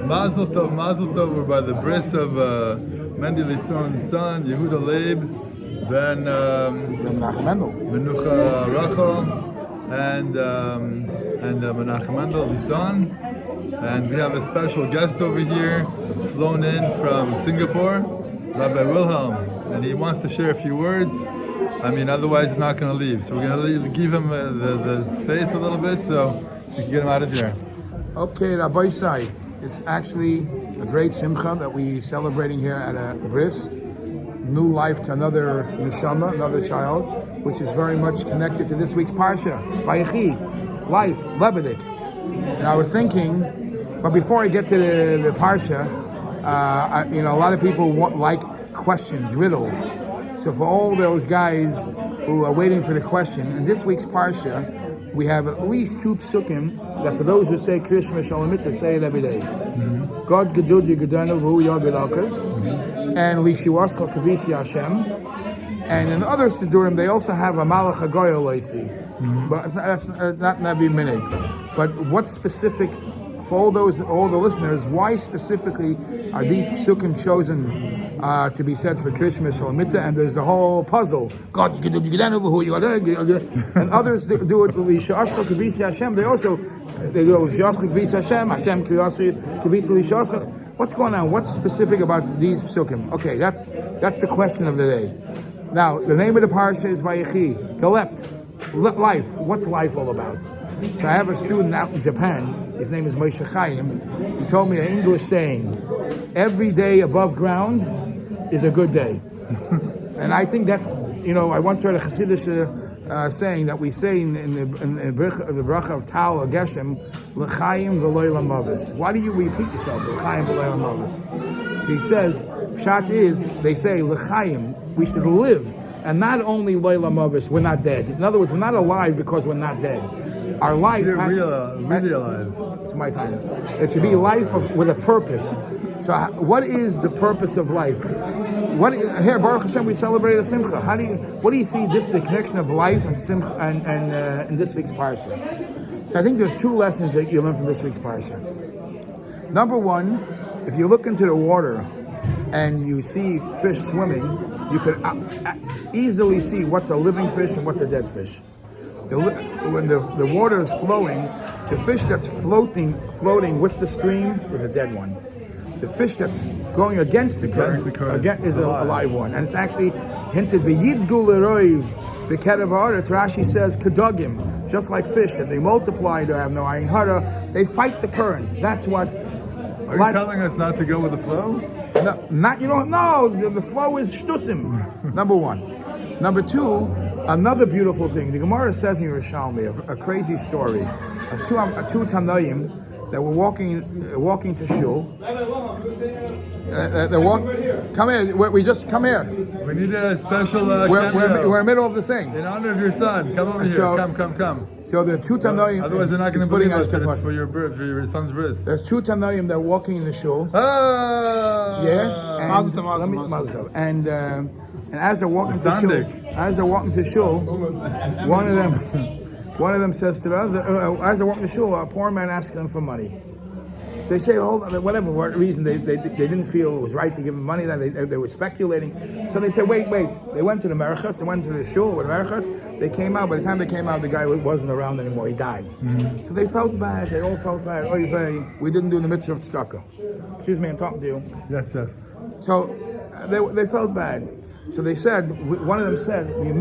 Mazel Tov. We're by the bris of Mendy Lisson's son, Yehuda Leib, ben Menucha Rachel, and Menachem Mendel Lisson. And we have a special guest over here, flown in from Singapore, Rabbi Wilhelm, and he wants to share a few words. I mean, otherwise he's not going to leave. So we're going to give him the space a little bit so we can get him out of here. Okay, Rabbi Isai, it's actually a great simcha that we're celebrating here at a bris, new life to another neshama, another child, which is very much connected to this week's parsha, Viyachi, life, Lebedik. And I was thinking, but before I get to the parsha, a lot of people like questions, riddles. So for all those guys who are waiting for the question, in this week's parsha, we have at least two psukim that for those who say Krish Meshalamita, say it every day. God Gedud Yegedanu V'hu Yagedalka, and Lishuascha Kavisi Hashem. And in other Sidurim, they also have a Malach HaGoy Oloisi. But that's not Nabi Minig. But what's specific for all the listeners, why specifically are these psukim chosen to be said for Krishma Shalamita? And there's the whole puzzle. God, and others do it with Shashcha Kavisi Hashem. They go Shashcha Kavisi Hashem, Hashem Kavisi Lishashcha. What's going on? What's specific about these psukim? Okay, that's the question of the day. Now, the name of the parsha is Vayechi, life. What's life all about? So I have a student out in Japan, his name is Moshe Chaim. He told me an English saying, every day above ground is a good day. And I think that's, I once heard a Hasidic saying that we say in the bracha of Tal or Geshem, L'chaim v'loy lamavis. Why do you repeat yourself, L'chaim v'loy lamavis? So he says, Pshat is, they say, L'chaim, we should live. And not only loy lamavis, we're not dead. In other words, we're not alive because we're not dead. Our life, you're really alive. It's my time. It should be life with a purpose. So, what is the purpose of life? Here, Baruch Hashem, we celebrate a simcha. What do you see? This the connection of life and simcha, and in this week's parsha. So, I think there's two lessons that you learn from this week's parsha. Number one, if you look into the water and you see fish swimming, you could easily see what's a living fish and what's a dead fish. When the water is flowing, the fish that's floating with the stream is a dead one. The fish that's going against the current is a live one. And it's actually hinted, V'yidgu l'roiv b'kerev haaretz. Rashi says, kedogim, just like fish, that they multiply, they have no ayin hara, they fight the current. That's what... Are you telling us not to go with the flow? No, the flow is shtusim, number one. Number two, another beautiful thing. The Gemara says in Yerushalmi, a crazy story of two Tanoim that were walking to shul. Come here. We just come here. We need a special. We're in the middle of the thing. In honor of your son, come over here. Come. So the two Tanoim. Otherwise, they're not going to believe us that it's for your son's bris. There's two Tanoim that are walking in the shul. And as they're walking to shul, one of them says to the other, as they're walking to shul, a poor man asks them for money. They say, whatever reason, they didn't feel it was right to give him money. They were speculating. So they said, wait. They went to the Merchas, they went to the shul with the Merchas. They came out. By the time they came out, the guy wasn't around anymore. He died. Mm-hmm. So they felt bad. They all felt bad. We didn't do the mitzvah of tzedakah. Excuse me, I'm talking to you. Yes. So they felt bad. So they said, one of them said, we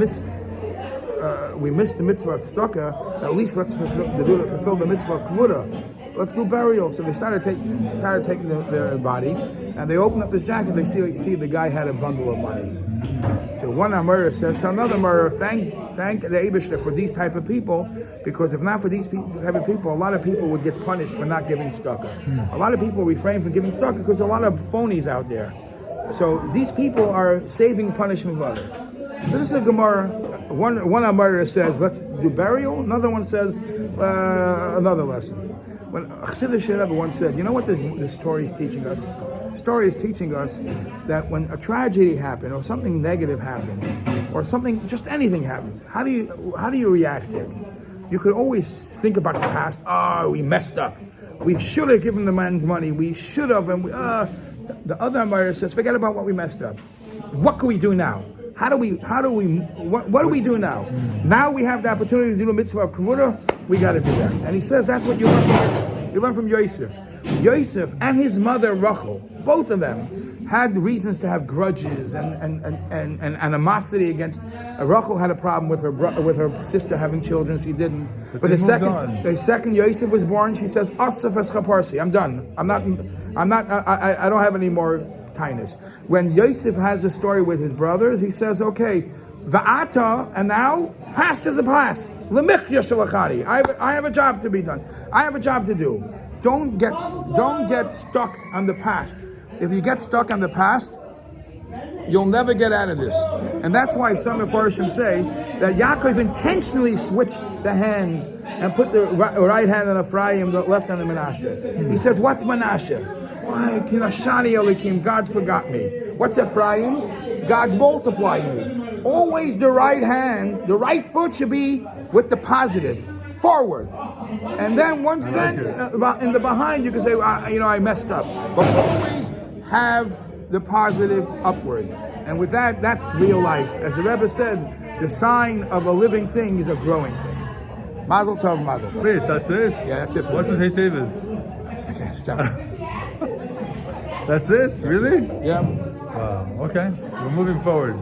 missed the mitzvah of tzedakah. At least let's fulfill the mitzvah of kavura. Let's do burial. So they started taking their body, and they opened up this jacket. They see the guy had a bundle of money. So one Amora says to another Amora, thank the Eibishter for these type of people, because if not for these type of people, a lot of people would get punished for not giving tzedakah. A lot of people refrain from giving tzedakah because a lot of phonies out there. So these people are saving punishment of others. So this is a Gemara. One Amora says, let's do burial. Another one says, another lesson. When Chassidus Rebbe once said, you know what the story is teaching us? The story is teaching us that when a tragedy happens, or something negative happens, or something, just anything happens, how do you react to it? you could always think about the past. Oh, we messed up. We should have given the man money. We should have. And the other Amira says, forget about what we messed up. What can we do now? What do we do now? Now we have the opportunity to do the mitzvah of kavura. We got to do that. And he says that's what you learn from Yosef. Yosef and his mother Rachel, both of them, had reasons to have grudges and animosity against. Rachel had a problem with her sister having children. She didn't. But the second Yosef was born, she says, "Asaf es chaparsi." I'm done. I don't have any more kindness. When Yosef has a story with his brothers, he says, "Okay, va'ata, and now past is a past. L'michya shalachari. I have a job to be done. I have a job to do. Don't get stuck on the past. If you get stuck on the past, you'll never get out of this." And that's why some of Pharshim say that Yaakov intentionally switched the hands and put the right hand on Ephraim, the left hand on Menashe. He says, "What's Menashe? Why, Kinashani Elikim, God forgot me. What's Ephraim? God multiplied me." Always the right hand, the right foot should be with the positive, forward. And then in the behind, you can say, I messed up. But always have the positive upward. And with that, that's real life. As the Rebbe said, the sign of a living thing is a growing thing. Mazel tov, mazel tov. Wait, that's it? Yeah, that's it. What's in Hey Tavis? Okay, stop. That's it? Really? Yeah. Wow, okay. We're moving forward.